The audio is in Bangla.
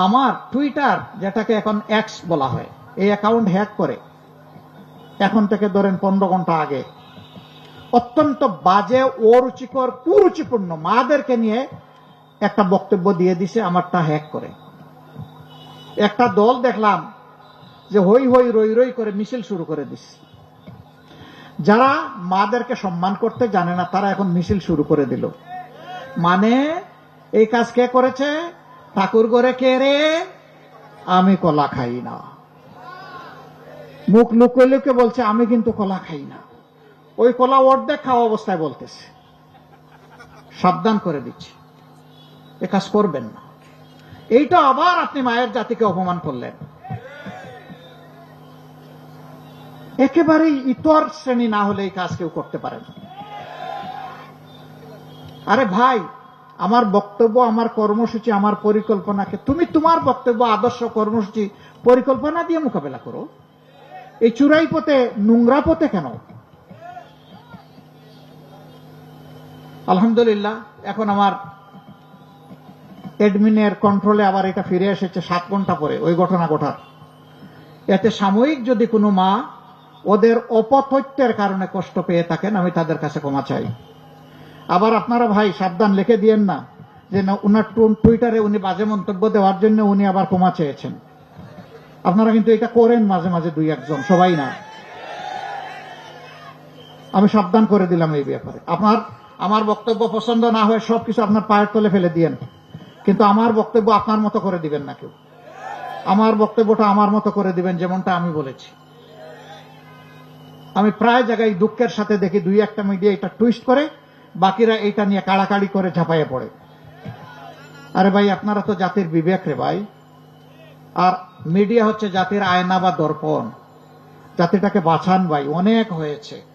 আমার টুইটার, যেটাকে এখন এক্স বলা হয়, এই অ্যাকাউন্ট হ্যাক করে এখন থেকে ধরেন 15 ঘন্টা আগে অত্যন্ত বাজে, অরুচিকর, কুরুচিপূর্ণ মাদেরকে নিয়ে একটা বক্তব্য দিয়ে দিছে, আমারটা হ্যাক করে। একটা দল দেখলাম যে হই হই রই রই করে মিছিল শুরু করে দিছে। যারা মাদেরকে সম্মান করতে জানে না তারা এখন মিছিল শুরু করে দিল। মানে এই কাজ কে করেছে? ঠাকুর ঘরে কে রে? আমি কলা খাই না। মুখ লুকে লুকে বলছে আমি কিন্তু কলা খাই না। ওই কলা অর্ধেক খাওয়া অবস্থায় বলতেছে। সাবধান করে দিচ্ছি, এ কাজ করবেন না। এইটা আবার আপনি মায়ের জাতিকে অপমান করলেন। একেবারেই ইতর শ্রেণী না হলে এই কাজ কেউ করতে পারে না। আরে ভাই, আমার বক্তব্য, আমার কর্মসূচি, আমার পরিকল্পনাকে তুমি তোমার বক্তব্য, আদর্শ, কর্মসূচি, পরিকল্পনা দিয়ে মোকাবেলা করো। এই চুরাই পথে, নোংরা পথে কেন? আলহামদুলিল্লাহ, এখন আমার অ্যাডমিনের কন্ট্রোলে আবার এটা ফিরে এসেছে 7 ঘন্টা পরে ওই ঘটনা ঘটার। এতে সাময়িক যদি কোনো মা ওদের অপতথ্যের কারণে কষ্ট পেয়ে থাকেন, আমি তাদের কাছে ক্ষমা চাই। আবার আপনারা ভাই সাবধান, লিখে দিয়েন না যে উনার টুইটারে উনি বাজে মন্তব্য দেওয়ার জন্য উনি আবার ক্ষমা চেয়েছেন। আপনারা কিন্তু এটা করেন মাঝে মাঝে, 2-1 জন, সবাই না। আমি সাবধান করে দিলাম এই ব্যাপারে। আমার বক্তব্য পছন্দ না হয় সবকিছু আপনার পায়ের তলে ফেলে দিয়েন, কিন্তু আমার বক্তব্য আপনার মতো করে দিবেন না কেউ। আমার বক্তব্যটা আমার মতো করে দিবেন, যেমনটা আমি বলেছি। আমি প্রায় জায়গায় দুঃখের সাথে দেখি 2-1টা মিডিয়া এটা টুইস্ট করে, বাকিরা এটা নিয়ে কাড়াকাড়ি করে ঝাঁপাইয়ে পড়ে। আরে ভাই, আপনারা তো জাতির বিবেক রে ভাই। আর মিডিয়া হচ্ছে জাতির আয়না বা দর্পণ। জাতিটাকে বাঁচান ভাই, অনেক হয়েছে।